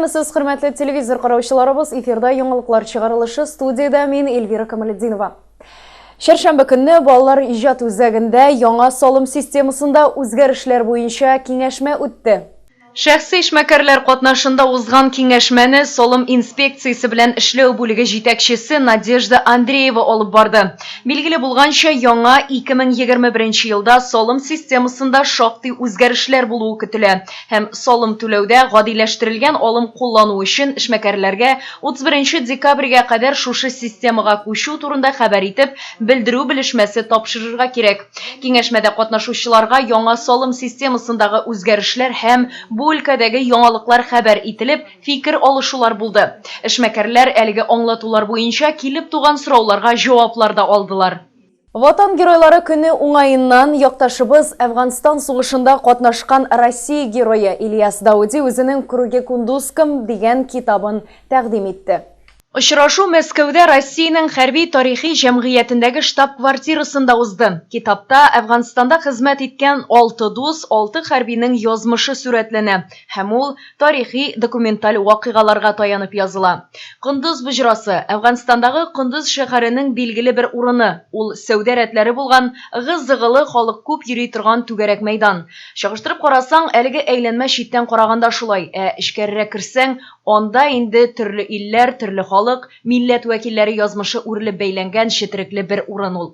Сәлеметсез, хөрмәтле телевизор караучыларыбыз, эфирда яңалыклар чыгарылышы, студияда мен Эльвира Камалетдинова. Шәршәмбе көнне балалар иҗат үзәгендә яңа салым системасында үзгәрешләр буенча киңәшмә үтте. Шәхси эшмәкәрләр катнашында узган киңәшмәне салым инспекциясе белән эшләү бүлеге җитәкчесе Надежда Андреева алып барды. Билгеле булганча, яңа 2021 елда салым системасында шактый үзгәрешләр булуы көтелә һәм салым түләүдә гадиләштерелгән алым куллану өчен эшмәкәрләргә 31 декабрьгә кадәр шушы системага күчү турында хәбәр итеп, белдерү белешмәсе тапшырырга кирәк. Киңәшмәдә катнашучыларга яңа салым системасындагы үзгәрешләр һәм өлкәдәге яңалыклар хәбәр ителеп, фикер алышулар булды. Эшмәкәрләр әлеге аңлатулар буенча килеп туган сорауларга җаваплар да алдылар. Ватан геройлары көне уңайыннан якташыбыз Әфганстан сугышында катнашкан Россия герое Ильяс Дауди үзенең «Круге Кундузском» дигән китабын тәкъдим итте. Очрашу Мәскәүдә Россиянең хәрби тарихи җәмгыятендәге штаб-квартирасында узды. Китапта Әфганстанда хезмәт иткән 6 дус, 6 хәрбинең язмышы сурәтләнә һәм ул тарихи документаль вакыйгаларга таянып языла. Кундуз буҗрасы Әфганстандагы Кундуз шәһәренең билгеле бер урыны. Ул сәүдә рәтләре булган гыз-зыгылы халык күп йөри торган түгәрәк мәйдан. Чагыштырып карасаң, әлеге әйләнмә читтән караганда шулай, эчкәрерәк керсәң, анда инде төрле илләр, төрле халык, милләт вәкилләре язмышы үрелеп бәйләнгән четерекле бер урын ул.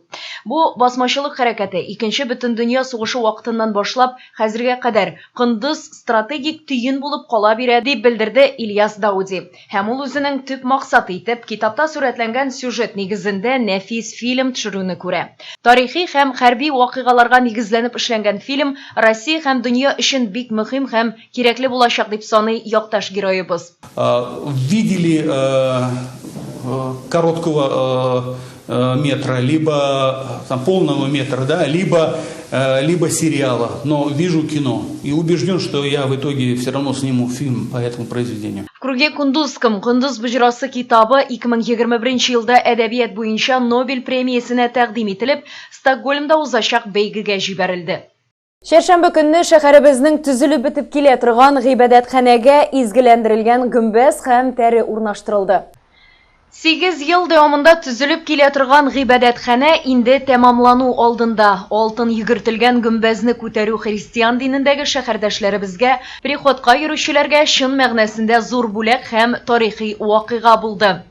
Бу басмачылык хәрәкәте Икенче бөтендөнья сугышы вакытыннан башлап хәзергә кадәр Кундуз стратегик түйін булып кала бирә, дип белдерде Ильяс Дауди. Һәм ул үзенең төп максаты итеп китапта сурәтләнгән сюжет нигезендә нәфис фильм төшерүне күрә. Тарихи һәм хәрби вакыйгаларга нигезләнеп эшләнгән фильм Россия һәм дөнья өчен бик мөһим һәм кирәкле булачак дип саный якташ героебыз. Видели короткого метра, либо там, полного метра, да, либо сериала, но вижу кино и убежден, что я в итоге все равно сниму фильм по этому произведению. В «Круге Кундузском» Кундуз буҗрасы китабы 2021 елда әдәбият буенча Нобель премиясенә тәкъдим ителеп, Стокгольмда узачак бәйгегә җибәрелде. Шәршәмбе көнне шәһәребезнең төзелеп бетеп килә торган гыйбадәтханәгә изгеләндерелгән гөмбәз һәм тәре урнаштырылды. 8 ел дәвамында төзелеп килә торган гыйбадәтханә инде тәмамлану алдында. Алтын йөгертелгән гөмбәзне күтәрү христиан динендәге шәһәрдәшләребезгә, приходка йөрүчеләргә чын мәгънәсендә зур бүләк һәм тарихи вакыйга булды.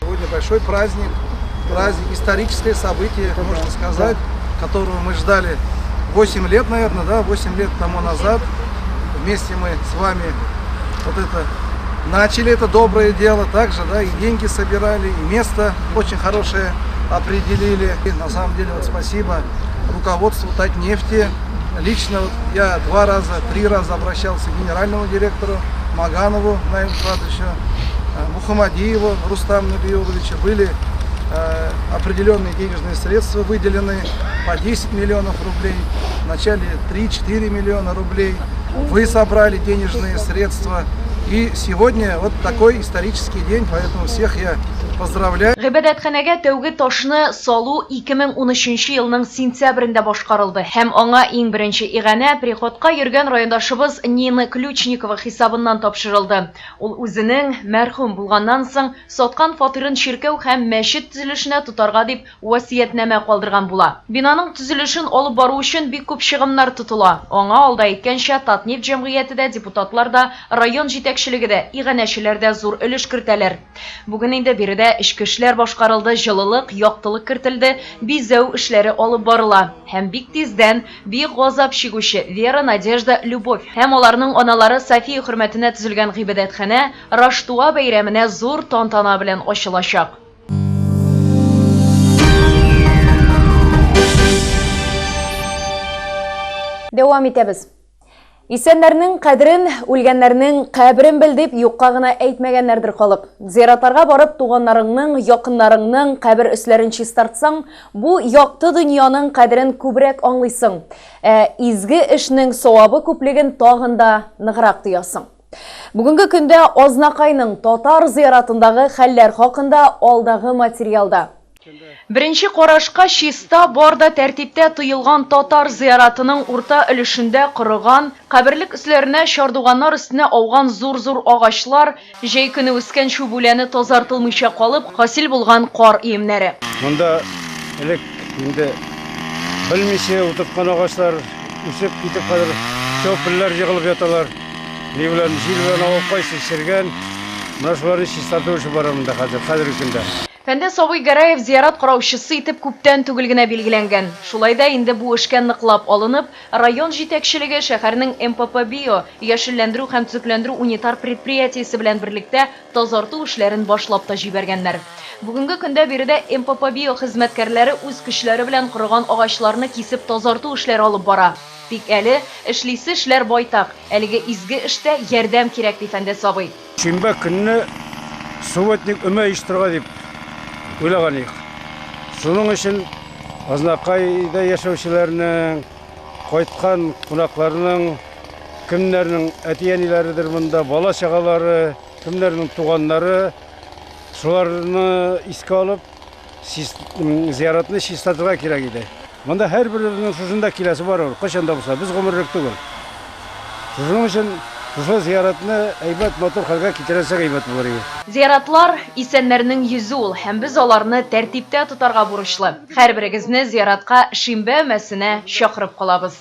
Сегодня большой праздник, историческое событие, можно сказать, которого мы ждали 8 лет, наверное, да, 8 лет тому назад. Вместе мы с вами вот это начали это доброе дело, также, да, и деньги собирали, и место очень хорошее определили. И на самом деле вот спасибо руководству Татнефти. Лично вот я 3 раза обращался к генеральному директору Маганову Наилу Фадовичу, Мухаммадиеву Рустаму Набиуловичу. Были определенные денежные средства выделены по 10 миллионов рублей, в начале 3-4 миллиона рублей. Вы собрали денежные средства. И сегодня вот такой исторический день, поэтому всех я поздравляю. Гыйбадәтханәгә тәүге ташны салу 2013 елның сентябрендә башкарылды һәм аңа иң беренче игъанә приходка йөргән райондашыбыз Нина Ключникова хисабыннан тапшырылды. Ул үзенең мәрхүм булганнан соң саткан фатирын чиркәү һәм мәчет төзелешенә тотарга дип васиятнамә калдырган була. Бинаның төзелешен алып бару өчен бик күп чыгымнар тотыла. Аңа алда әйткәнчә Татнефть җәмгыятендә депутатлар да, район җитәкчелеге дә, игъанәчеләр дә зур өлеш кертәләр. Бүген инде биредә эчке эшләр башкарылды, җылылык, яктылык кертелде, бизәү эшләре алып барыла. Һәм бик тиздән бик газап чигүче Вера, Надежда, Любовь һәм аларның аналары София хөрмәтенә төзелгән гыйбадәтханә Раштуа бәйрәменә зур тантана белән ачылачак. Дәвам итәбез. Исәннәрнең кадерен, үлгәннәрнең каберен бел дип юкка гына әйтмәгәннәрдер калып. Зиратларга барып туганнарыңның, якыннарыңның кабер өсләрен чистартсаң, бу якты дөньяның кадерен күбрәк аңлыйсың. Изге эшнең савабы күплеген тагын да ныграк тоясың. Бүгенге көндә Азнакайның татар зиратындагы хәлләр хакында алдагы материалда. Беренче карашка чиста барда тәртиптә тыелган татар зияратының урта өлешендә корыган, каберлек өсләренә чардуганнар өстенә ауган зур-зур агачлар, җәй көне үскән чүбүләне тазартылмыйча калып, хасил булган кар иемнәре. Монда элек инде белмичә утырткан агачлар үсеп китеп калыр, чөпелләр җыгылып яталар. Ни белән җил белән авып кайсы сергән, менә шуларны чистарту эше бара монда хәзерге көндә. Фәндә Сабый Гәрәев зиярат караучысы итеп күптән түгел генә билгеләнгән. Шулайда инде бу эшкә ныклап алынып, район җитәкчелеге шәһәрнең МПП Био яшелләндерү һәм төзекләндерү унитар предприятиесе белән берлектә тазарту эшләрен башлап та җибәргәннәр. Бүгенге көндә биредә МПП Био хезмәткәрләре үз көчләре белән корыган агачларны кисеп тазарту эшләре алып бара. Тик әле эшлисе эшләр байтак. Әлеге изге эштә ярдәм кирәк ди Фәндә Сабый. Шимбә көнне суветник өмә иштырга дип уйлаган идек. Шуның өчен Азнакайда яшәүчеләрнең, кайткан кунакларның, кемнәрнең әти-әниләридер монда, бала-чагалары, кемнәрнең туганнары, шуларны искә алып, зияратны чистартырга кирәк иде. Монда һәрберенең шушында киләсе бар, кайчан да булса, без гомерлек түгел. Шуның өчен шушы зияратны әйбәт матур хәлгә китерәсәк әйбәт булыр иде. Зияратлар исәннәрнең йөзе ул һәм без аларны тәртиптә тотарга бурычлы. Һәрберегезне зияратка шимбә мәсенә чакырып калабыз.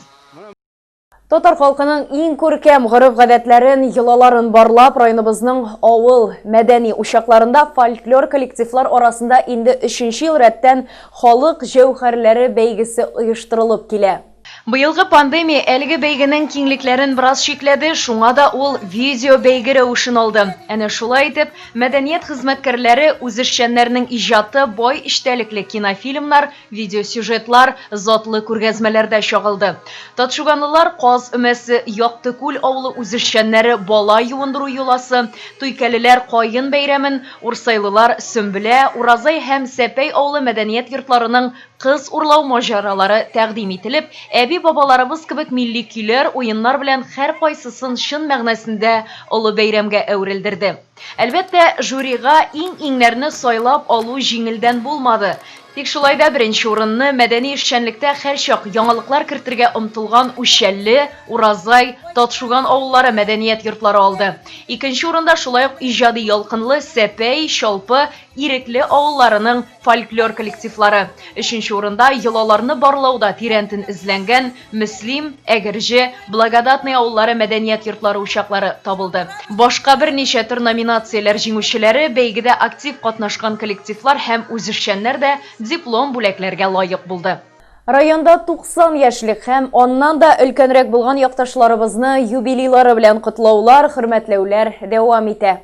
Татар халкының иң күркәм гореф-гадәтләрен, йолаларын барлап, районыбызның авыл мәдәни учакларында фольклор коллективлар арасында инде 3нче ел рәттән халык җәүһәрләре бәйгесе оештырылып килә. Быелгы пандемия әлеге бәйгенең киңлекләрен бераз чикләде, шуңа да ул видео бәйге рәвешен алды. Әнә шулай итеп, мәдәният хезмәткәрләре үз эшчәннәренең иҗаты бай эчтәлекле кинофильмнар, видеосюжетлар, затлы күргәзмәләрдә чагылды. Татшуганлылар Каз өмәсе Яктыкүл авылы үз эшчәннәре бала юындыру юласы, туйкәлеләр кайын бәйрәмен, урсайлылар Сөмбелә, Уразай һәм Сәпәй авылы мәдәният йортларының кыз урлау маҗаралары тәкъдим ителеп, әби-бабаларыбыз кебек милли көйләр, уеннар белән һәр кайсысын чын мәгънәсендә олы бәйрәмгә әверелдерде. Әлбәттә, жюрига иң-иңнәрне сайлап алу җиңелдән булмады. Тик шулай да беренче урынны мәдәни эшчәнлектә һәрчак яңалыклар кертергә омтылган Үчәлле, Уразай, Татшуган авыллары мәдәният йортлары алды. Икенче урында шулай ук иҗади ялкынлы Сәпәй, Чалпы, Ирекле авылларының фольклор коллективлары. Өченче урында йолаларны барлауда тирәнтен эзләнгән Мөслим, Әгерҗе, Благодатный авыллары мәдәният йортлары учаклары табылды. Башка берничә төр номинацияләр җиңүчеләре бәйгедә актив катнашкан коллективлар һәм үз эшчәннәр дә диплом бүләкләргә лайык булды. Районда 90 яшьлек һәм оннан да өлкәнрәк булган якташларыбызны юбилейлары белән котлаулар, хөрмәтләүләр дәвам итә.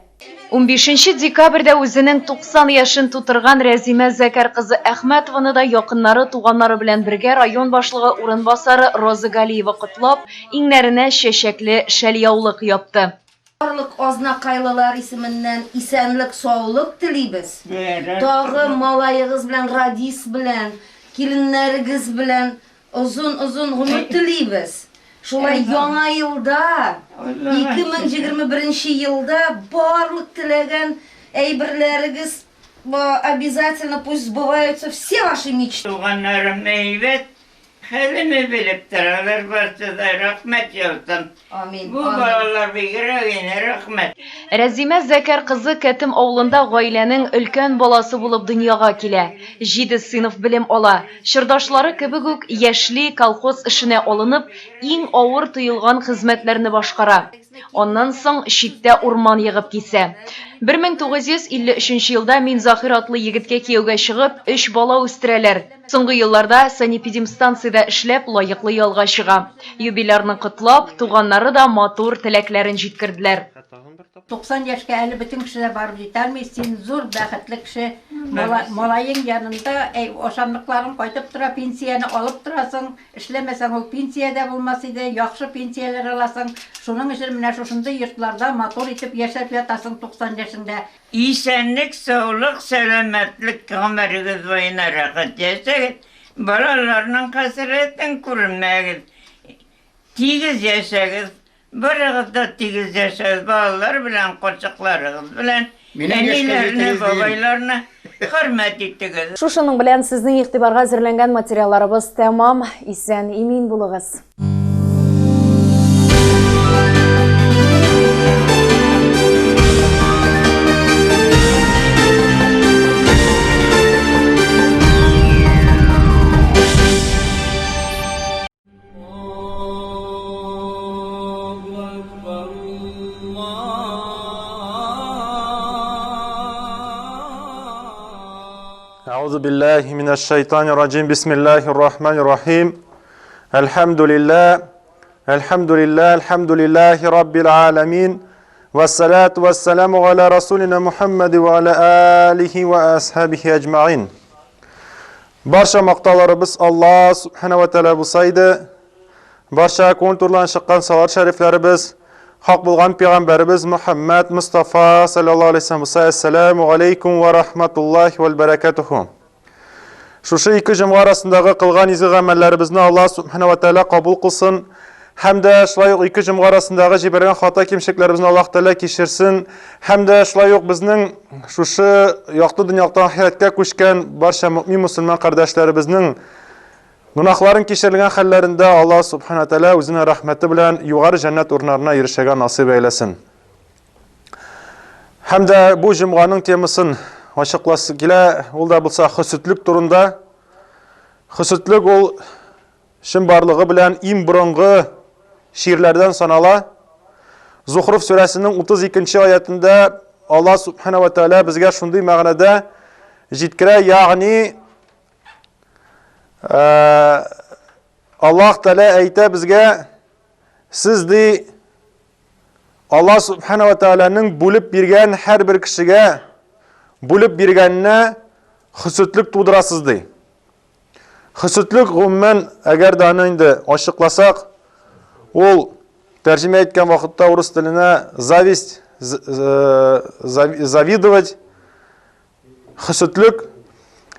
15 декабрьдә үзенең 90 яшын тутырган Рәзимә Зәкәр кызы Әхмәтованы да якыннары, туганнары белән бергә район башлыгы урынбасары Роза Галиева котлап, иңнәренә чәчәкле шәльяулык япты. Барлык Азнакайлылар исеменнән исәнлек, саулык телибез. Тагы малайыгыз белән, Радис белән, киленнәрегез белән озын гомер телибез. Шулай яңа елда, 2021 елда барлык теләгән әйберләрегез обязательно пусть сбываются все ваши мечты. Туганнарым әйбәт, хәлемне белеп торалар, барсы да рәхмәт яусам. Амин. Бу балалар бигрәк генә рәхмәт. Рәзимә Зәкәр кызы Кәтем авылында гаиләнең өлкән баласы булып дөньяга килә. 7 сыйныф белем ала. Чырдашлары кебек үк яшьли колхоз эшенә алынып, иң авыр тыелган хезмәтләрне башкара. Оннан соң читтә урман ягып кисә. 1953 елда Минзахир атлы егеткә кияүгә чыгып, 3 бала үстерәләр. Соңгы елларда санэпидемстанциядә эшләп лаеклы ялга чыга. Юбилярны котлап, туганнары да матур теләкләрен җиткерделәр. 90 яшькә әле бөтен кешеләр барып җитәлми, син зур бәхетле кеше. Малайың янында, ошанлыкларың кайтып тора, пенсияны алып торасың, эшләмәсәң ул пенсиядә булмас иде, яхшы пенсияләр аласың. Шуның өчен менә шушындай йортларда матур итеп яшәп ятасың 90 яшендә. Исәнлек, саулык, сәламәтлек гомерегез буена рәхәт яшәгез. Балаларның хәсрәтен күрмәгез. Тигез яшәгез. Барыгыз да тигез яшәгез. Балалар белән, кочакларыгыз белән, әниләрне, бабайларны Хөрмәт иттегез. Шушының белән сезнең игътибарга әзерләнгән материалларыбыз тәмам. Исән, имин булыгыз. أعوذ بالله من الشيطان الرجيم بسم الله الرحمن الرحيم الحمد لله رب العالمين والصلاة والسلام على رسولنا محمد وعلى آله وأصحابه أجمعين. Barcha maqtalarımız Allah subhanahu ve teala bulsaydı, barcha konturlan şıqqan salat şeriflerimiz, haq bulgan peygamberimiz Muhammed Mustafa sallallahu aleyhi ve sellem bulsa, Esselamu aleykum ve rahmetullahi ve berekatuhu. Şuşu iki cümle arasındağı kılgan izi amellerimizni Allah subhanahu ve teala kabul kılsın. Hem de şulayıq iki cümle arasındağı jibergen hata kimşeklerimizni Allah teala kişirsin. Hem de şulayıq bizning şuşu yaqtı dünyaqtan ahiretke kuşken barcha mümin Müslüman kardeşlerimizning günahların kişirilgen hallerinde Allah subhanahu teala özüne rahmeti bilen yukarı cennet urnarına erişegen nasip eylesin. Hem de bu cümganın temasın açıklası kile, ol da bulsa hüsütlük turunda. Hüsütlük ol şim barlığı bilen im burungu şiirlerden sanala. Zuhruf suresinin 32. ayetinde Allah subhanahu ve teala bizge şunday mağnada jitkire, yani Allah Teala ayta bizge, siz de Allah subhanahu ve teala'nın bulup birgen her bir kişiye bulup birgenine hüsütlük tuğdurasız de. Hüsütlük gümmen eğer danayında açıklasak, ol tercüme etken vakitte Rus diline zavidovat, hüsütlük,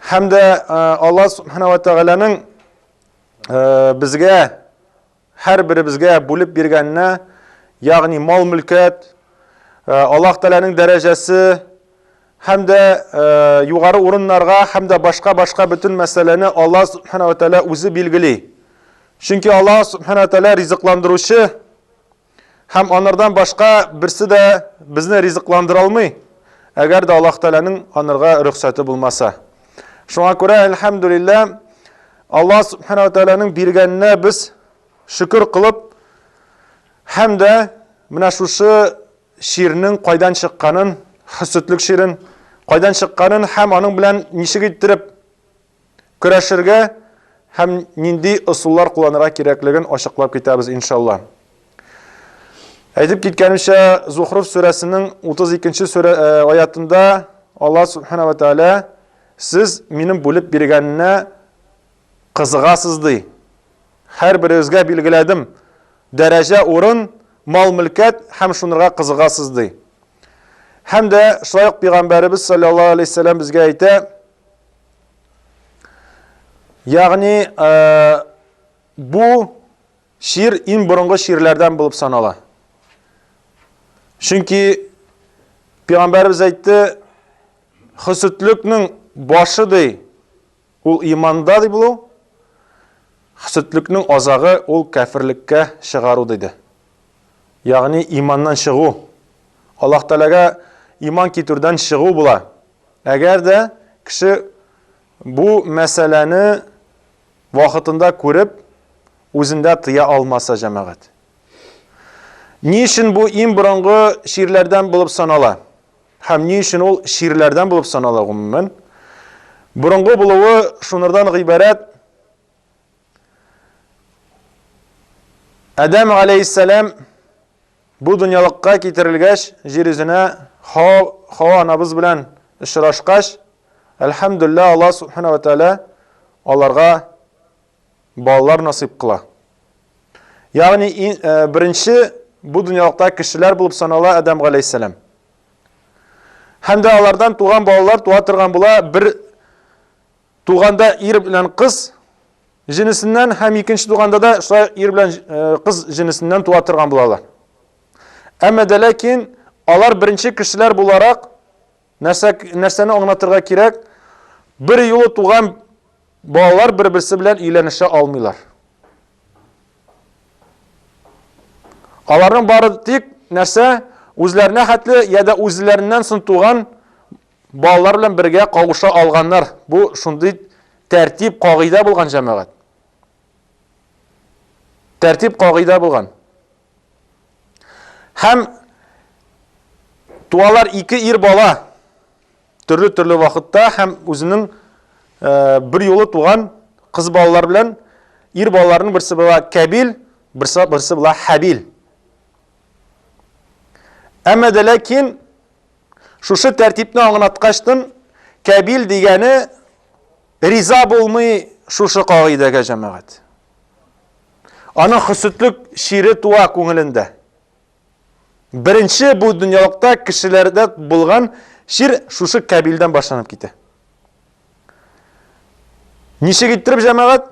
hem de Allah subhanahu ve teala'nın bizge, her biri bizge bulup birgenine, yani mal mülket, Allah Teala'nın derecesi, hem de yukarı urunlarga, hem de başka bütün meseleni Allah subhanahu ve teala özü bilgili. Çünkü Allah subhanahu ve teala rizıklandırışı, hem onlardan başka birisi de bizni rizıklandıralmay, eğer de Allah Teala'nın onlarga rüksatı bulmasa. Şuna göre elhamdülillah Allah subhanahu ve teala'nın birgenine biz şükür kılıp, hem de mına şu şiirinin qaydan çıqqanın, hüsütlük şiirin qaydan çıqqanın hem onun bilen nişik ettirip küreşirge, hem nindi usullar kullanıra kerekligin açıklap kitabız inşallah. Aytip gitkenimşe Zuhruf suresinin 32. ayetinde Allah subhanahu ve teala, siz menin bulup birgenine kızıgasız dey. Her birinizge bilgiledim. Derece, orun, mal, mülket hem şunlara kızıgasız dey. Hem de şulayıq Peygamberimiz sallallahu aleyhi ve sellem bizge ayta, yani bu şiir in burungu şiirlerden bulup sanala. Çünkü Peygamberimiz aytı, hüsütlüknün başı dey, ol imanda dey bulu, hüsütlüknün azağı ol kafirlikke çıgaru dedi. Yani imandan çıgı. Allah Teala'ga iman kiturdan çıgı bula. Eğer de kişi bu meseleni vakitinde görüp özünde tıya almasa cemaat. Niçin bu in burungu şiirlerden bulup sanala? Hem niçin ol şiirlerden bulup sanala gümmen? Burungu buluğu şunlardan ibaret. Adem aleyhisselam bu dünyalıkka getirilgeç, yeryüzüne Hava anabız bilen işraşkaç, elhamdülillah Allah subhanahu ve teala onlarga ballar nasip kıla. Yani birinci bu dünyalıkta kişiler bulup sanala Adem aleyhisselam. Hem de onlardan tuğan ballar tuğatırgan bula, bir tuğanda er bilen kız cinisinden, hem ikinci tuğanda da er bilen kız cinisinden tuğatırgan bulalar. Ama de lakin, onlar birinci kişiler bularak nerseni anlatırga kirek, bir юлы туган балалар бер-берсе белән өйләнешә алмыйлар. Аларның бары тик нәрсә? Үзләренә хәтле яда үзләреннән соң туган балалар белән бергә кавыша алганнар. Бу шундый тәртип, кагыйдә булган җәмәгать. Тәртип, кагыйдә булган. Һәм туалар ике ир бала төрле вакытта һәм үзенең bir юлы туган кыз балалар белән ир балаларның берсе була Кабил, берсе була Хабил. Әмма дә ләкин шушы тәртипне аңлаткачтын Кабил дигәне риза булмый шушы кагыйдәгә җәмәгать. Аның хөсетлек шире туа күңелендә. Беренче бу дөньялыкта кешеләрдә булган шир шушы Кабилдән башланып китә. Ничек иттереп җәмәгать?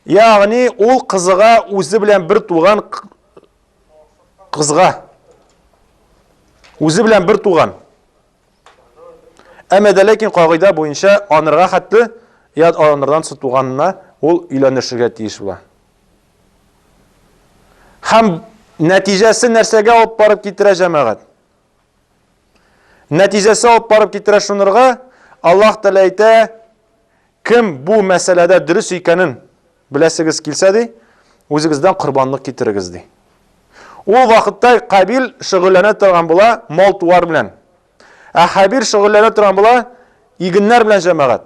Ягъни ул кызыга үзе белән бер туган кызга үзе белән бер туган. Әмма дә ләкин кагыйдә буенча анырга хәтле яд анырдан туганына ул өйләнешергә тиеш була. Һәм нәтиҗәсе нәрсәгә алып барып китерә җәмәгать? Нәтиҗәсе алып барып китерә шунырга, Аллаһ Тәгалә әйтә, кем бу мәсьәләдә дөрес икәнен беләсегез килсә ди, үзегездән курбанлык китерегез ди. Ул вакытта Кабил шөгыльләнә торган була мал туар белән. Ә Хабил шөгыльләнә торган була игеннәр белән җәмәгать.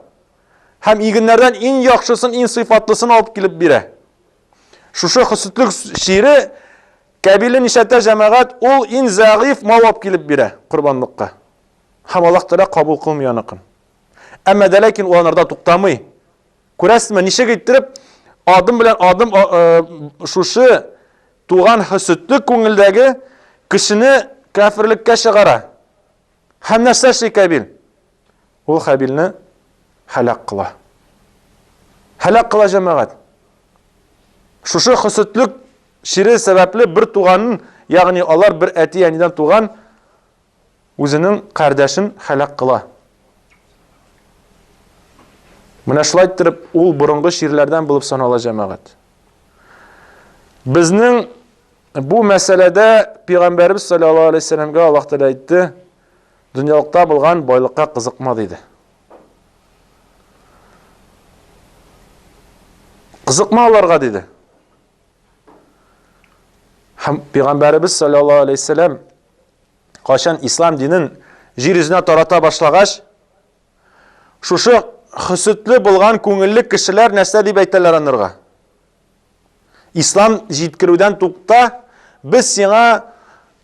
Һәм игеннәрдән иң яхшысын, иң сыйфатлысын алып килеп бирә. Шушы хөсетлек шире Кабилне нишәтә җәмәгать, ул иң зәгыйф мал алып килеп бирә курбанлыкка. Һәм Аллаһ Тәгалә кабул кылмый аныкын. Әмма дә ләкин ул анарда туктамый. Күрәсезме, ничек иттереп адым белән адым шушы туган хөсетлек күңелдәге кешене кафирлеккә чыгара. Һәм нәрсә эшли Кабил? Ул Хабилне һәлак кыла. Һәлак кыла җәмәгать. Шушы хөсетлек шире сәбәпле бер туганын, ягъни алар бер әти-әнидән туган үзенең кардәшен һәлак кыла. Менә шулай иттереп ул борынгы ширләрдән булып санала җәмәгать. Безнең бу мәсьәләдә Пәйгамбәрбез саллаллаһу алейһи ва сәлләмгә Аллаһ Тәгалә әйтте, дөньялыкта булган байлыкка кызыкма диде. Кызыкма аларга диде. Һәм Пәйгамбәрбез саллаллаһу алейһи ва сәлләм кашан ислам динен җир йөзенә тарата башлагач, шушы хөсетле булган күңелле кешеләр нәрсә дип әйтәләр анырга? Ислам җиткерүдән тукта, без сиңа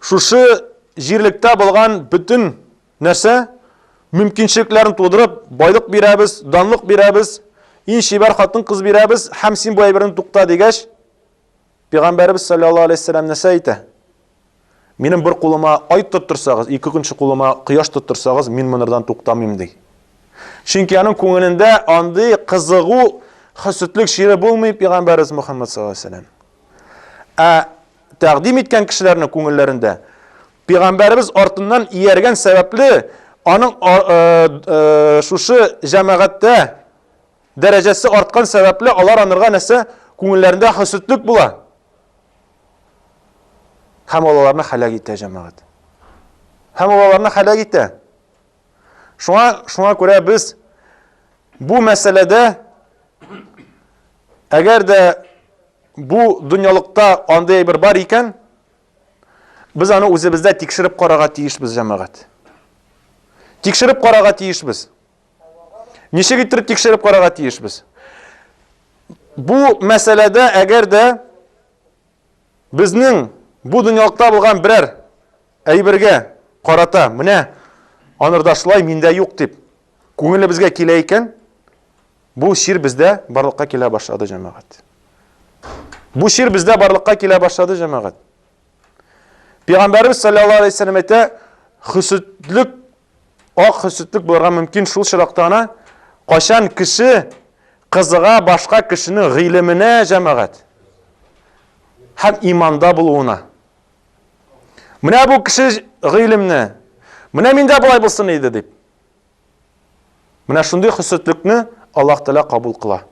шушы җирлектә булган бүтән нәрсә мөмкинчелекләрен тудырып, байлык бирәбез, данлык бирәбез, иң шибәр хатын кыз бирәбез, һәм син бу әйберне тукта дигәч, Пәйгамбәрбез саллаллаһу алейһи ва сәлләм нәрсә әйтә? Минем бер кулыма ай тоттырсагыз, икенче кулыма кояш тоттырсагыз, мин монырдан туктамыйм ди. Чөнки аның күңелендә андый кызыгу, хөсетлек шире булмый Пәйгамбәрбез Мөхәммәд саллаллаһу алейһи ва сәлләм. Ә тәкъдим иткән кешеләрнең күңелләрендә Пәйгамбәрбез артыннан ияргән сәбәпле аның шушы җәмәгатьтә дәрәҗәсе арткан сәбәпле алар анырга нәрсә күңелләрендә хөсетлек була. Һәм аларны һәлак итә җәмәгать. Һәм аларны һәлак итә. Шуңа күрә без бу мәсьәләдә әгәр дә бу дөньялыкта андый бер бар икән, без аны үзебездә тикшереп карарга тиешбез җәмәгать. Тикшереп карарга тиешбез. Ничек иттереп тикшереп карарга тиешбез? Бу мәсьәләдә әгәр дә безнең бу дөньялыкта булган берәр әйбергә карата, менә анырда шулай, миндә юк дип, күңелебезгә килә икән, бу шир бездә барлыкка килә башлады җәмәгать. Бу шир бездә барлыкка килә башлады җәмәгать. Пәйгамбәрбез саллаллаһу алейһи ва сәлләм әйтә, хөсетлек, ак хөсетлек булырга мөмкин шул чиракта ана, кашан кеше кызыга башка кешенең гыйлеменә җәмәгать һәм иманда булуына. Менә бу кеше гыйлемне, менә миндә булай булсын иде дип. Менә шундый хөсетлекне Аллаһ Тәала кабул кыла.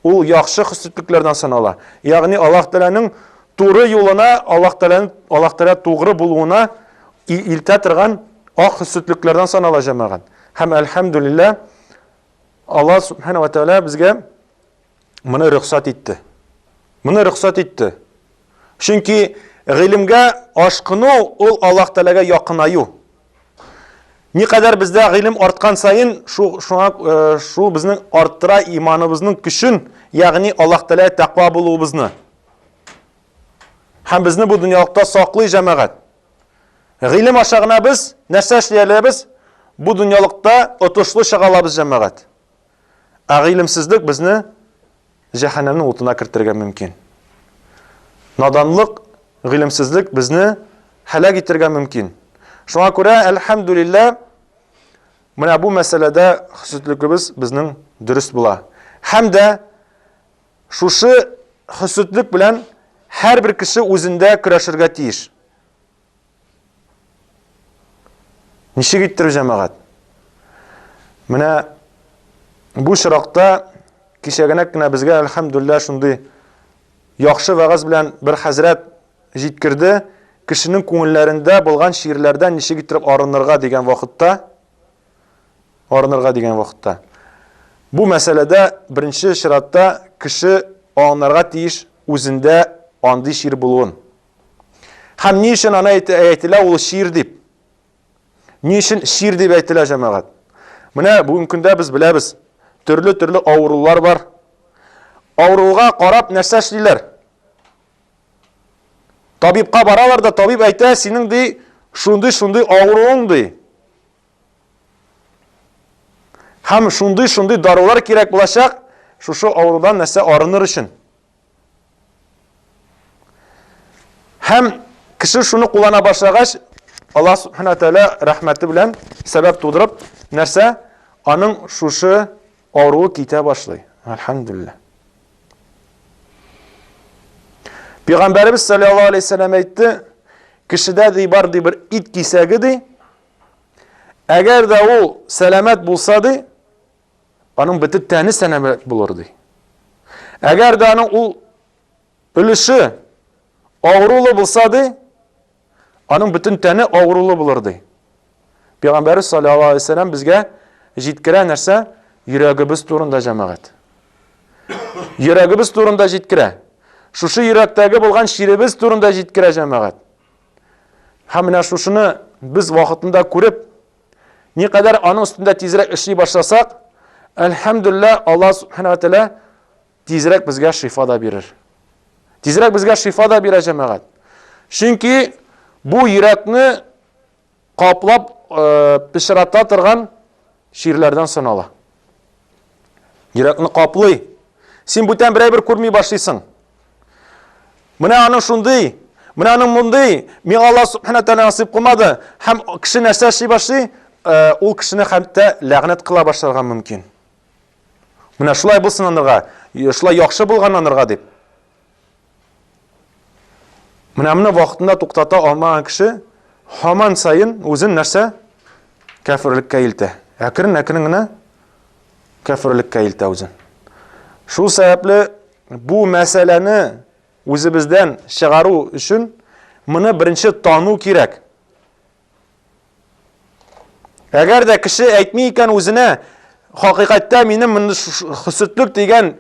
Ул яхшы хөсетлекләрдән санала. Ягъни Аллаһ Тәаланың туры юлына, Аллаһ Тәала тугры булуына илтә торган ак хөсетлекләрдән санала җәмәгать. Һәм әлхәмдүлилләh Аллаһ Субханаһу ва Тәала безгә моны рөхсәт итте. Моны рөхсәт итте. Чөнки гыйлемгә ашкыну ул Аллаһ Тәаләгә якынаю. Никадәр бездә гыйлем арткан сайын, шу безнең арттыра иманыбызның көчен, ягъни Аллаһ Тәаләгә тәкъва булуыбызны. Һәм безне бу дөньялыкта саклый җәмәгать. Гыйлем аша гына без нәрсә эшләябез? Бу дөньялыкта отышлы чыгалабыз җәмәгать. Ә гыйлемсезлек безне җәһәннәмнең утына кертергә мөмкин. Наданлык, гыйлемсезлек безне һәлак итәргә мөмкин. Шуңа күрә, әлхәмдүлилләh, менә бу мәсьәләдә хөсетлекебез безнең дөрес була. Һәм дә шушы хөсетлек белән һәрбер кеше үзендә көрәшергә тиеш. Ничек иттерү җәмәгать? Менә бу чиракта кичәгенә генә безгә әлхәмдүлилләh шундый яхшы вәгазь белән бер хәзрәт җиткерде, кешенең күңелләрендә булган шигырьләрдән ничек иттереп арынырга дигән вакытта. Бу мәсьәләдә беренче чиратта кеше аңларга тиеш үзендә андый шигырь булуын. Һәм ни өчен аны әйтелә ул шигырь дип? Ни өчен шигырь дип әйтелә җәмәгать? Менә бүгенге көндә без беләбез, төрле авырулар бар. Авыруга карап нәрсә эшлиләр? Табибка баралар да табиб әйтә, синең ди шундый авыруың ди. Һәм шундый дарулар кирәк булачак, шушы авырудан нәрсә арыныр өчен. Һәм кеше шуны куллана башлагач, Аллаһ Субханаһу Тәала рәхмәте белән сәбәп тудырып, нәрсә? Аның шушы авыруы китә башлый. Әлхәмдүлилләh. Пәйгамбәрбез саллаллаһу алейһи ва саллям әйтте, кешедә бар бер ит кисәге ди. Әгәр дә ул сәламәт булса ди, аның бөтен тәне сәламәт булыр ди. Әгәр дә аның ул өлеше авырулы булса ди, аның бөтен тәне авырулы булыр ди. Пәйгамбәрбез саллаллаһу алейһи ва саллям безгә җиткерә нәрсә? Йөрәгебез турында җәмәгать. Йөрәгебез турында җиткерә. Шушы йөрәктәге булган ширебез турында җиткерә җәмәгать. Һәм менә шушыны без вакытында күреп, никадәр аның өстендә тизрәк эшли башласак, әлхәмдүлилләh, Аллаһ Субханаһу ва Тәала тизрәк безгә шифа да бирер. Тизрәк безгә шифа да бирә җәмәгать. Чөнки бу йөрәкне каплап пешрата торган ширләрдән санала. Йөрәкне каплый. Син бүтән берәр күрми башлыйсың. Менә аның шундый, менә аның мондый, миңа Аллаһ Субханаһу ва Тәала насыйп кылмады, һәм кеше нәрсә эшли башлый, ул кешене хәтта ләгънәт кыла башларга мөмкин. Менә шулай булсын анырга, шулай яхшы булган анырга дип. Менә моны вакытында туктата алмаган кеше һаман сайын үзен нәрсә? Кафирлеккә илтә. Әкрен генә кафирлеккә илтә үзен. Шул сәбәпле бу мәсьәләне үзебездән чыгару өчен моны беренче тану кирәк. Әгәр дә кеше әйтми икән үзенә, хакыйкатьтә минем хөсетлек дигән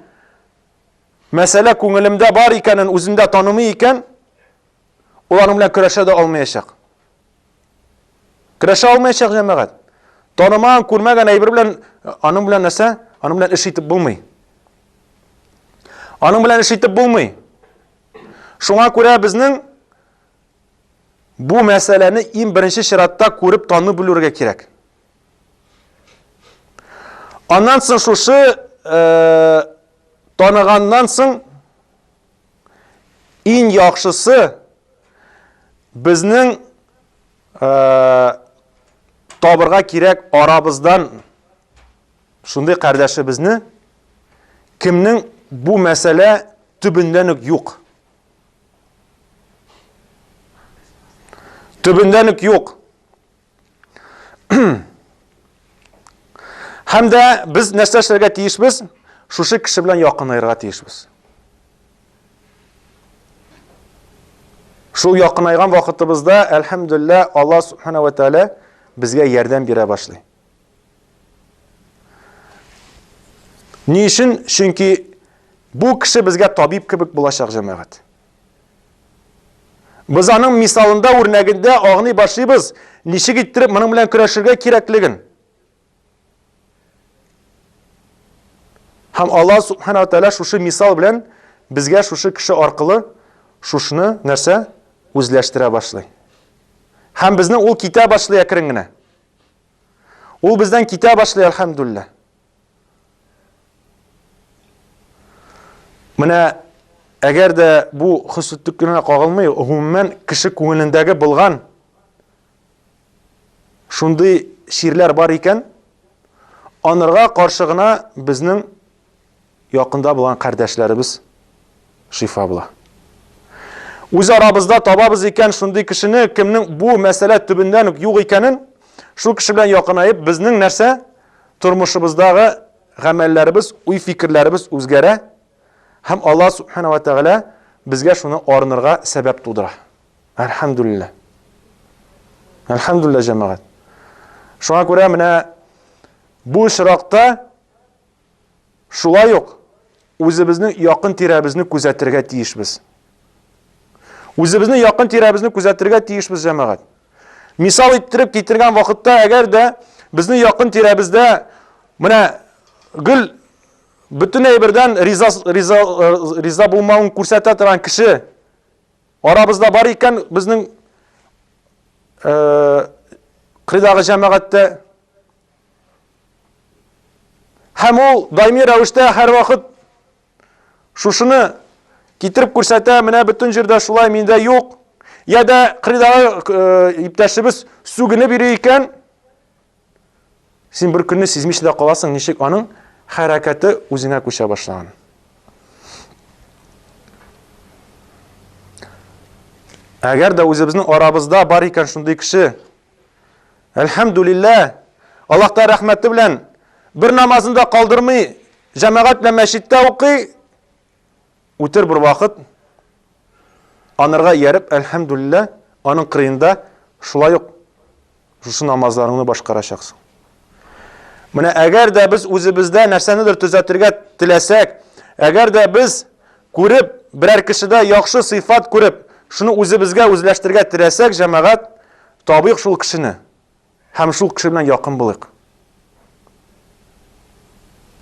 мәсьәлә күңелемдә бар икәнен үзендә танымый икән, ул аның белән көрәшә дә алмаячак. Көрәшә алмаячак җәмәгать. Танымаган, күрмәгән әйбер белән аның белән нәрсә? Аның белән эш итеп булмый. Аның белән эш итеп булмый. Шуңа күрә безнең бу мәсьәләне иң беренче чиратта күреп танып белергә кирәк. Аннан соң шушы таныганнан соң иң яхшысы безнең табырга кирәк арабыздан шундый кардәшебезне, кемнең бу мәсьәлә төбендән үк юк. Төбендән үк юк. Һәм дә без нәрсә эшләргә тиешбез? Шушы кеше белән якынайырга тиешбез. Шул якынайган вакытыбызда, әлхәмдүлилләh, Аллаһ субхана ва тааля безгә ярдәм бирә башлый. Ни өчен? Чөнки бу кеше безгә табиб кебек булачак җәмәгать. Без аның мисалында, үрнәгендә агыны башлыйбыз, ничек иттереп моның белән көрәшергә кирәклеген. Һәм Аллаһ субхана ва тааля шушы мисал белән безгә шушы кеше аркылы шушны нәрсә үзләштерә башлый. Һәм безнең ул китә башлый әкрен генә. Ул бездән китә башлый, әлхәмдүлилләh. Менә әгәр дә бу хусуттык кенә кагылмый, гомумән кеше күңелендәге булган шундый ширләр бар икән, анырга каршы гына безнең якында булган кардәшләребез шифа була. Үз арабызда табабыз икән шундый кешене, кемнең бу мәсьәлә төбендән үк юк икәнен, шул кеше белән якынайып, безнең нәрсә тормышыбыздагы гамәлләребез, уй фикерләребез үзгәрә. Һәм Аллаһ субхана ва тааля безгә шуны арынырга сәбәп тудыра. Әлхәмдүлилләh. Әлхәмдүлилләh җәмәгать. Шуңа күрә менә бу шыракта шулай ук үзебезнең якын тирәбезне күзәтергә тиешбез. Үзебезнең якын тирәбезне күзәтергә тиешбез җәмәгать. Мисал иттереп китергән вакытта, әгәр дә безнең якын тирәбездә менә гөл bütün әйбердән риза булмавын күрсәтә торган кеше арабызда бар икән, безнең кырдагы җәмәгатьтә, һәм ул даими рәвештә һәр вакыт шушыны китереп күрсәтә, менә бөтен җирдә шулай, миндә юк, я да кырдагы иптәшебез сүгене бирә икән, син бер көнне сизмичә дә каласың, ничек аның хәрәкәте үзеңә күчә башлаган. Әгәр дә үзебезнең арабызда бар икән шундый кеше, әлхәмдүлилләh, Аллаһта рәхмәте белән бер намазында калдырмый, җәмәгать белән мәчеттә укый, үтер бер вакыт анырга ярып, әлхәмдүлилләh, аның кырыенда шулай ук шушы намазларыңны башкарачаксың. Менә әгәр дә без үзебездә нәрсәнедер төзәтергә теләсәк, әгәр дә без күреп, берәр кешедә яхшы сыйфат күреп, шуны үзебезгә үзләштергә теләсәк, җәмәгать, табыйк шул кешене, һәм шул кеше белән якын булыйк.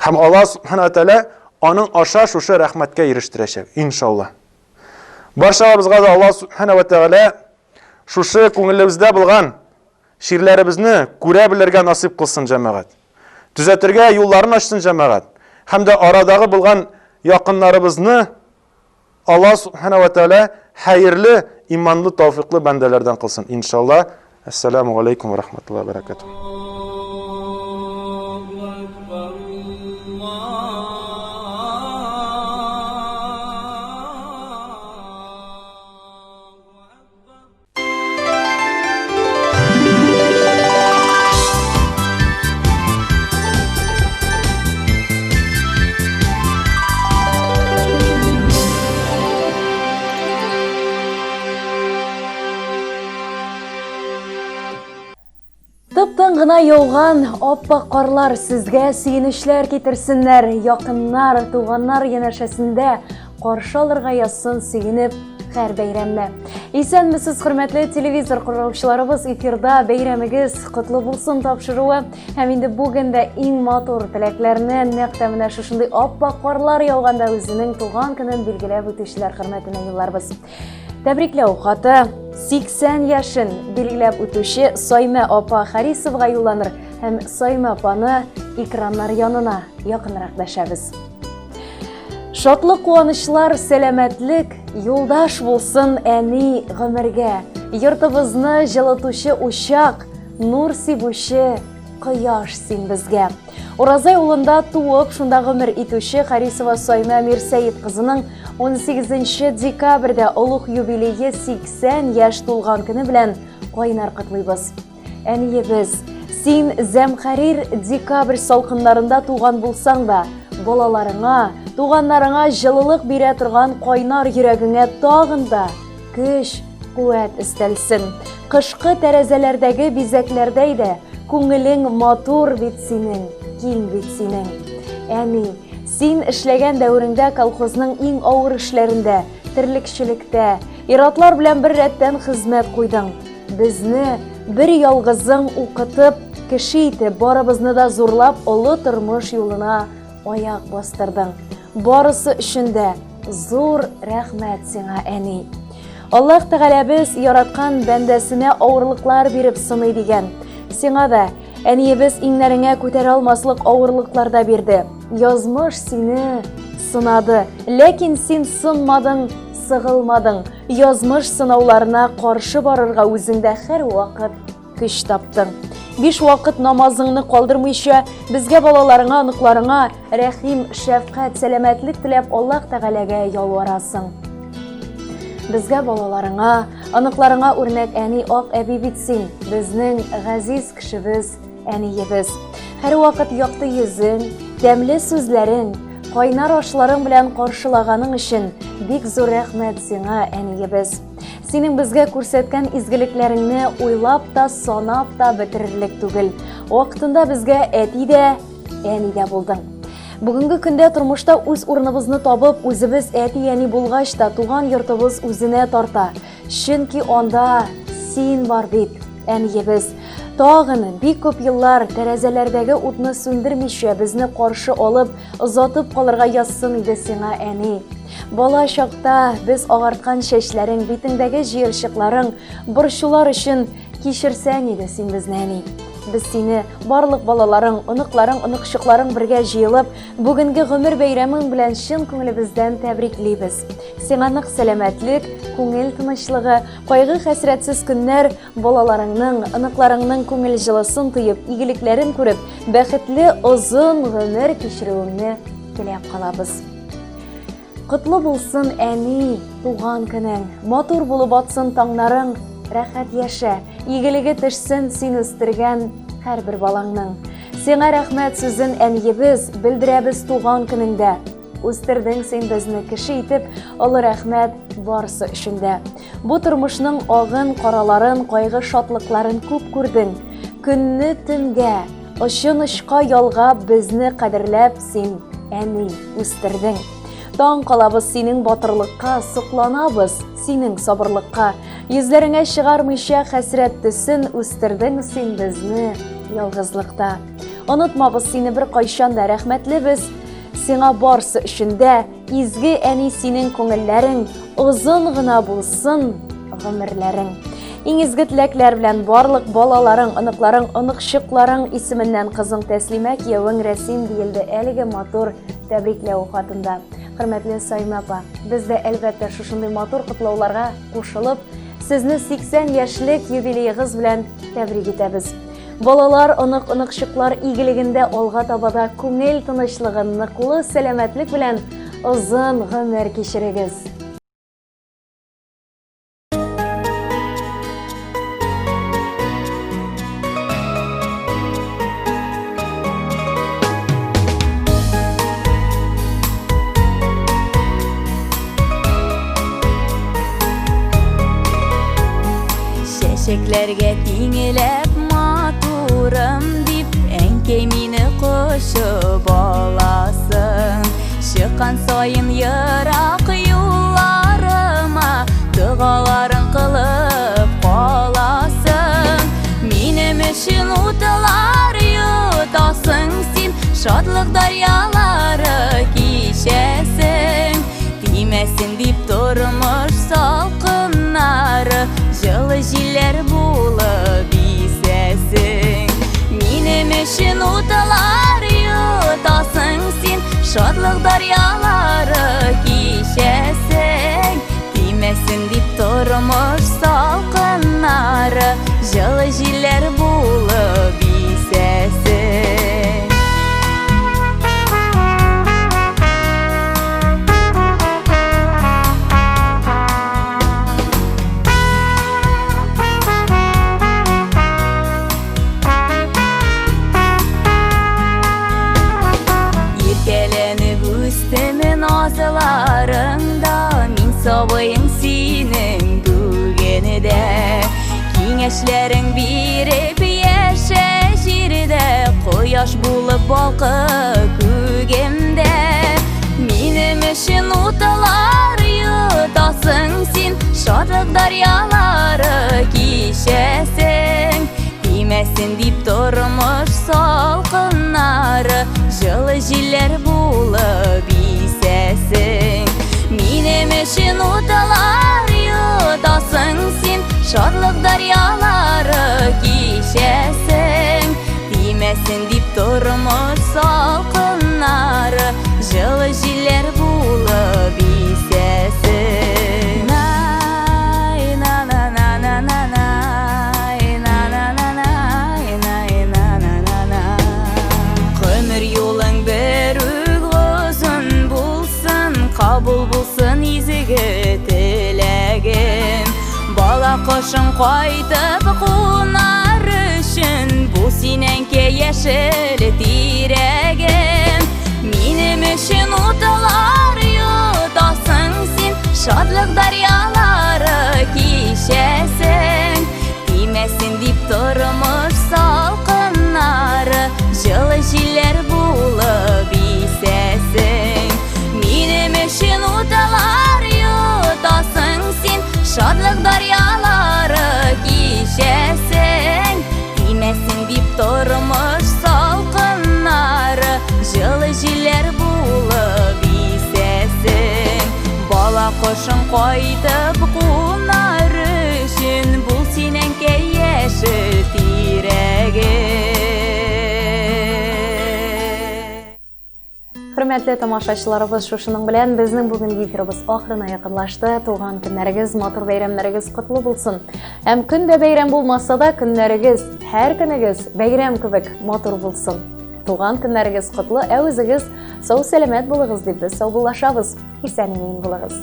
Һәм Аллаһ субхана ва тааля аның аша шушы рәхмәткә ирештерәчәк, иншаллах. Барчабызга да Аллаһ субхана ва тааля шушы күңелебездә булган ширләребезне күрә белергә насыйп кылсын җәмәгать. Түзәтергә юлларын ачсын җәмәгать. Һәм дә арадагы булган якыннарыбызны Аллаһ субхана ва тааля хәерле, иманлы, тауфиклы бәндәләрдән кылсын, иншаллах. Ассаламу алейкум ва рахматуллаһи ва баракатуһ. Тыптан гына яуган аппак карлар сезгә сөенечләр китерсеннәр, якыннар, туганнар янәшәсендә каршы алырга язсын сөенеп һәр бәйрәмне. Исәнмесез, хөрмәтле телевизор караучыларыбыз, эфирда бәйрәмегез котлы булсын тапшыруы һәм инде бүген дә иң матур теләкләрне нәкъ тә менә шушындый аппак карлар яуганда үзенең туган көнен билгеләп үтүчеләр хөрмәтенә юлларбыз. Тәбрикләү хаты 80 яшын билгеләп үтүче Сайма апа Харисовга юлланыр һәм Сайма апаны экраннар янына якынрак дәшәбез. Шатлык, куанычлар, сәламәтлек юлдаш булсын әни гомергә. Йортыбызны җылытучы учак, нур сибүче кояш син безгә. Уразай улында туып, шунда гомер итүче Харисова Сайма Мирсәет кызының 18 декабрьдә олуг юбилейе 80 яшь тулган көне белән кайнар котлыйбыз. Әниебез, Син Зәмхәрир декабрь салкыннарында туган булсаң да, балаларыңа, туганнарыңа җылылык бирә торган кайнар йөрәгеңә тагын да көч, куәт өстәлсен. Кышкы тәрәзәләрдәге бизәкләрдәй дә күңелең матур бит синең, киң бит синең. Әни, син эшләгән дәвреңдә колхозның иң авыр эшләрендә, терлекчелектә, иратлар белән бер рәттән хезмәт куйдың. Безне бер ялгызың укытып, кеше итеп, барыбызны да зурлап, олы тормыш юлына аяк бастырдың. Барысы өчен дә зур рәхмәт сиңа, әни. Аллаһ Тәгаләбез яраткан бәндәсенә авырлыклар биреп сыный дигән. Сиңа да әниебез иңнәреңә күтәрә алмаслык авырлыкларда бирде. Язмыш сине сынады, ләкин син сынмадың, сыгылмадың. Язмыш сынауларына каршы барырга үзеңдә һәр вакыт көч таптың. 5 вакыт намазыңны калдырмыйча, безгә балаларыңа, аныкларыңа рәхим, шәфкать, сәламәтлек теләп Аллаһ Тәгаләгә ялварасың. Безгә балаларыңа, аныкларыңа үрнәк әни ак әби бит син, безнең газиз кешебез, әниебез. Һәр вакыт якты йөзең, тәмле сүзләрең, кайнар ашларың белән каршылаганың өчен бик зур рәхмәт сиңа, әниебез. Синең безгә күрсәткән изгелекләреңне уйлап та, санап та бетерерлек түгел. Вакытында безгә әти дә, әни дә булдың. Бүгенге көндә тормышта үз урыныбызны табып, үзебез әти-әни булгач та туган йортыбыз үзенә тарта. Чөнки анда син бар бит, әниебез. Тагын бик күп еллар тәрәзәләрдәге утны сүндермичә безне каршы алып, озатып калырга язсын иде сиңа, әни. Бала чакта без агарткан чәчләрең, битеңдәге җыерчыкларың, борчулар өчен кичерсәң иде син безне, әни. Без сине барлык балаларың, оныкларың, оныкчыкларың бергә җыелып, бүгенге гомер бәйрәмең белән чын күңелебездән тәбриклибез. Сиңа нык сәламәтлек, күңел тынычлыгы, кайгы-хәсрәтсез көннәр, балаларыңның, оныкларыңның күңел җылысын тоеп, игелекләрен күреп, бәхетле озын гомер кичерүеңне теләп калабыз. Котлы булсын, әни, туган көнең, матур булып атсын таңнарың, рәхәт яшә, игелеге төшсен син үстергән һәрбер балаңның. Сиңа рәхмәт сүзен, әниебез, белдерәбез туган көнеңдә. Үстердең син безне кеше итеп, олы рәхмәт барысы өчен дә. Бу тормышның агын, караларын, кайгы, шатлыкларын күп күрдең. Көнне төнгә, очын-очка ялгап безне кадерләп син, әни, үстердең. Таң калабыз синең батырлыкка, сокланабыз синең сабырлыкка. Йөзләреңә чыгармыйча хәсрәт төсен үстердең син безне ялгызлыкта. Онытмабыз сине бер кайчан да, рәхмәтлебез сиңа барсы өчен дә. Изге әни, синең күңелләрең озын гына булсын гомерләрең. Иң изге теләкләр белән барлык балаларың, оныкларың, оныкчыкларың исеменнән кызың Тәслимә киявең Рәсим диелде әлеге матур тәбрикләү хатында. Хөрмәтле Сайма апа, без дә әлбәттә шушындый матур котлауларга кушылып, сезне 80 яшьлек юбилеегыз белән тәбрик итәбез. Балалар, оныкчыклар игелегендә алга табада күңел тынычлыгын, ныклы сәламәтлек белән озын гомер кичерегез. Çiçeklerge dingelep maturım dip Enkey mini koşup olasın Çıkan soyun yırak yollarıma Dığaların kılıp kolasın Minim üçün utılar yutasın sin Şadlık daryaları kişesin Dimesin dip durmuş salkınları Жылы җилләр булып исәсең Минем өчен утылар йотасың син Шатлык дарьялары кичәсең Тимәсен дип тормыш салкыннары Жылы җилләр булып исәсең артыларыңда, мин сабыйың синең бүгенедә. Киңәшләрең биреп яшә җирдә, кояш булып балкы күгемдә. Минем өчен утылар йотасың син, шатлык дарьялары кичәсең. Тимәсен дип тормыш салкыннары, җылы җилләр булып исәсең. Минем өчен утылар йотасың син, шатлык дарьялары кичәсең. Тимәсен дип тормыш салкыннары, җылы җилләр булып исәсең. Гомер юлың бер узын булсын, кабул булсын изге теләгем. Бала кошың кайтып кунар өчен, бу синеңке яшел тирәгем. Минем өчен утылар йотасың син, шатлык дарьялары кичәсең. Тимәсен дип тормыш салкыннары, җылы җилләр булып исәсең. Минем өчен утылар йотасың син, шатлык дарьялары кичәсең. Тимәсен дип тормыш салкыннары, җылы җилләр булып исәсең. Бала кошың кайтып кунар өчен, бу синеңке яшел тирәгем. Хөрмәтле тамашачыларыбыз, шушының белән безнең бүгенге эфирыбыз ахырына якынлашты. Туган көннәрегез, матур бәйрәмнәрегез котлы булсын. Һәм көндә бәйрәм булмаса да, көннәрегез, һәр көнегез бәйрәм кебек матур булсын. Туган көннәрегез котлы, ә үзегез сау-сәламәт булыгыз дип без саубуллашабыз. Исән-имин булыгыз.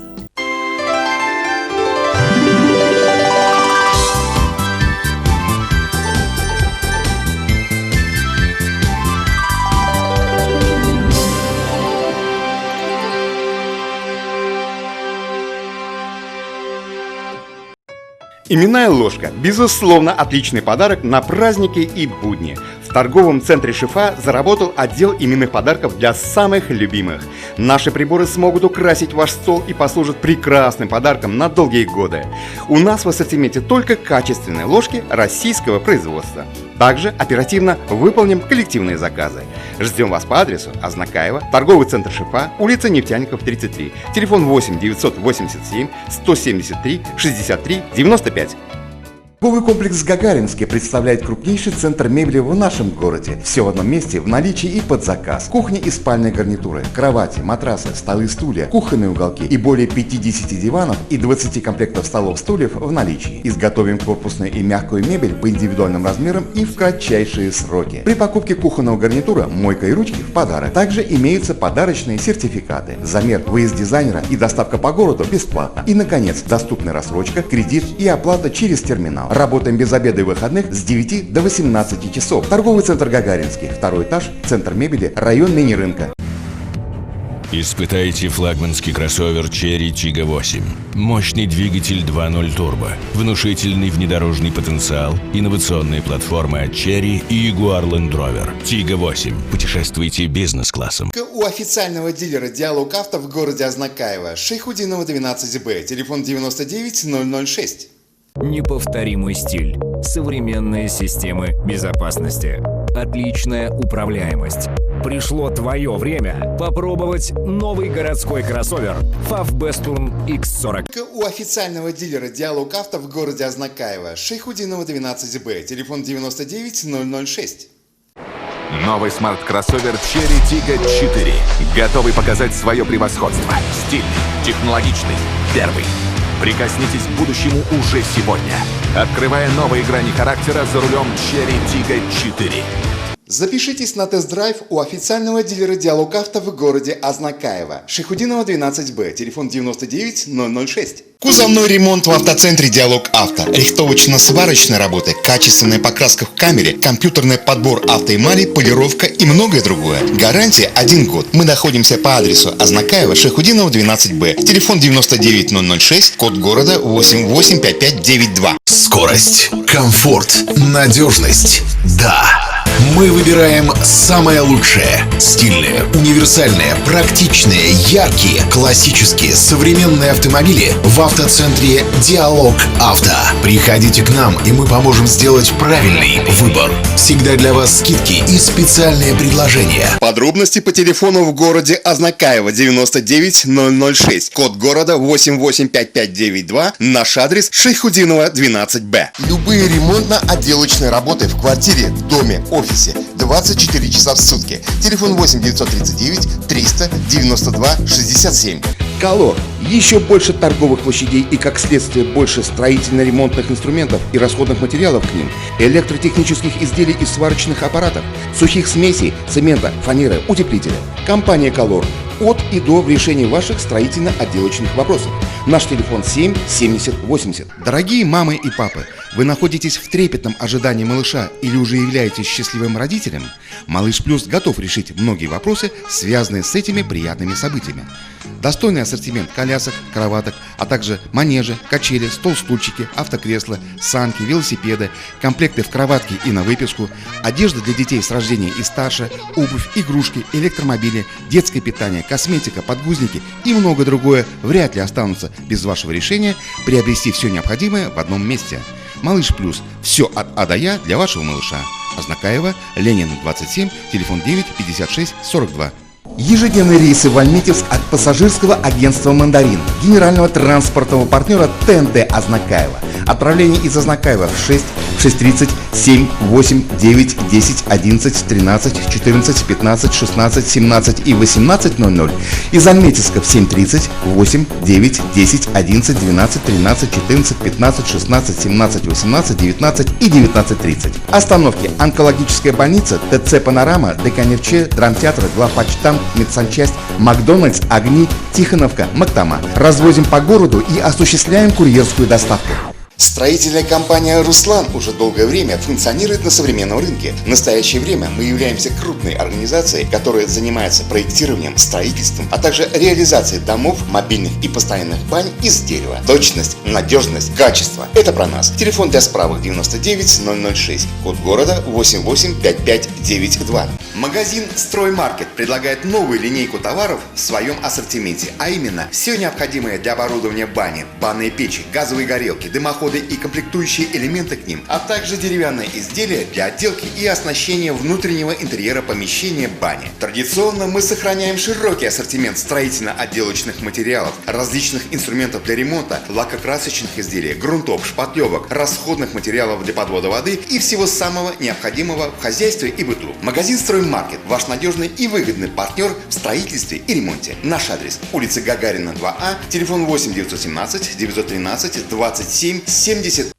Именная ложка – безусловно отличный подарок на праздники и будни. В торговом центре «Шифа» заработал отдел именных подарков для самых любимых. Наши приборы смогут украсить ваш стол и послужат прекрасным подарком на долгие годы. У нас в ассортименте только качественные ложки российского производства. Также оперативно выполним коллективные заказы. Ждем вас по адресу Азнакаева, торговый центр «Шифа», улица Нефтяников, 33, телефон 8 987 173 63 95. Торговый комплекс «Гагаринский» представляет крупнейший центр мебели в нашем городе. Все в одном месте, в наличии и под заказ. Кухня и спальные гарнитуры, кровати, матрасы, столы, стулья, кухонные уголки и более 50 диванов и 20 комплектов столов-стульев в наличии. Изготовим корпусную и мягкую мебель по индивидуальным размерам и в кратчайшие сроки. При покупке кухонного гарнитура мойка и ручки в подарок. Также имеются подарочные сертификаты. Замер, выезд дизайнера и доставка по городу бесплатно. И, наконец, доступная рассрочка, кредит и оплата через терминал. Работаем без обеда и выходных с 9 до 18 часов. Торговый центр «Гагаринский», второй этаж, центр мебели, район мини-рынка. Испытайте флагманский кроссовер Cherry Tiggo 8. Мощный двигатель 2.0 турбо, внушительный внедорожный потенциал, инновационные платформы от Cherry и Jaguar Land Rover. Tiggo 8. Путешествуйте бизнес-классом. У официального дилера «Диалог Авто» в городе Азнакаево, Шейхудинова 12Б, телефон 99006. Неповторимый стиль, современные системы безопасности, отличная управляемость. Пришло твое время попробовать новый городской кроссовер FAV Bestturn X40. У официального дилера «Диалог Авто» в городе Азнакаево, Шейхудинова 12Б, телефон 99006. Новый смарт-кроссовер Cherry Tiggo 4. Готовый показать свое превосходство. Стильный, технологичный, первый. Прикоснитесь к будущему уже сегодня, открывая новые грани характера за рулем Cherry Tiggo 4. Запишитесь на тест-драйв у официального дилера «Диалог Авто» в городе Азнакаево. Шейхутдинова, 12Б, телефон 99006. Кузовной ремонт в автоцентре «Диалог Авто». Рихтовочно-сварочные работы, качественная покраска в камере, компьютерный подбор автоэмали, полировка и многое другое. Гарантия 1 год. Мы находимся по адресу Азнакаево, Шейхутдинова, 12Б, телефон 99006, код города 885592. Скорость, комфорт, надежность. Да. Мы выбираем самое лучшее. Стильные, универсальные, практичные, яркие, классические, современные автомобили в автоцентре «Диалог Авто». Приходите к нам, и мы поможем сделать правильный выбор. Всегда для вас скидки и специальные предложения. Подробности по телефону в городе Азнакаево, 99006, код города 885592, наш адрес Шейхутдинова, 12Б. Любые ремонтно-отделочные работы в квартире, доме, офисе 24 часа в сутки. Телефон 8 939 300 92 67. Колор. Еще больше торговых площадей и, как следствие, больше строительно-ремонтных инструментов и расходных материалов к ним, электротехнических изделий и сварочных аппаратов, сухих смесей, цемента, фанеры, утеплителя. Компания «Колор» от и до в решении ваших строительно-отделочных вопросов. Наш телефон 7 70 80. Дорогие мамы и папы, вы находитесь в трепетном ожидании малыша или уже являетесь счастливым родителем? Малыш Плюс готов решить многие вопросы, связанные с этими приятными событиями. Достойный ассортимент колясок, кроваток, а также манежи, качели, стол-стульчики, автокресла, санки, велосипеды, комплекты в кроватке и на выписку, одежда для детей с рождения и старше, обувь, игрушки, электромобили, детское питание, косметика, подгузники и многое другое вряд ли останутся без вашего решения приобрести все необходимое в одном месте. Малыш Плюс. Все от А до Я для вашего малыша. Азнакаево, Ленина, 27, телефон 9 56 42. Ежедневные рейсы в Альметьевск от пассажирского агентства «Мандарин», генерального транспортного партнера ТНТ Азнакаево. Отправление из Азнакаева в 6, 6:30, 7, 8, 9, 10, 11, 13, 14, 15, 16, 17 и 18:00. Из Альметьевска в 7:30, 8, 9, 10, 11, 12, 13, 14, 15, 16, 17, 18, 19 и 19:30. Остановки: онкологическая больница, ТЦ «Панорама», Деканирче, драмтеатр, главпочтамт, медсанчасть, Макдональдс, Огни, Тихоновка, Мактама. Развозим по городу и осуществляем курьерскую доставку. Строительная компания «Руслан» уже долгое время функционирует на современном рынке. В настоящее время мы являемся крупной организацией, которая занимается проектированием, строительством, а также реализацией домов, мобильных и постоянных бань из дерева. Точность, надежность, качество – это про нас. Телефон для справок 99 006, код города 885592. Магазин «Строймаркет» предлагает новую линейку товаров в своем ассортименте, а именно все необходимое для оборудования бани, банные печи, газовые горелки, дымоходы и комплектующие элементы к ним, а также деревянные изделия для отделки и оснащения внутреннего интерьера помещения бани. Традиционно мы сохраняем широкий ассортимент строительно-отделочных материалов, различных инструментов для ремонта, лакокрасочных изделий, грунтов, шпатлевок, расходных материалов для подвода воды и всего самого необходимого в хозяйстве и быту. Магазин «Строймаркет» – ваш надежный и выгодный партнер в строительстве и ремонте. Наш адрес – улица Гагарина, 2А, телефон 8 917 913 27 70.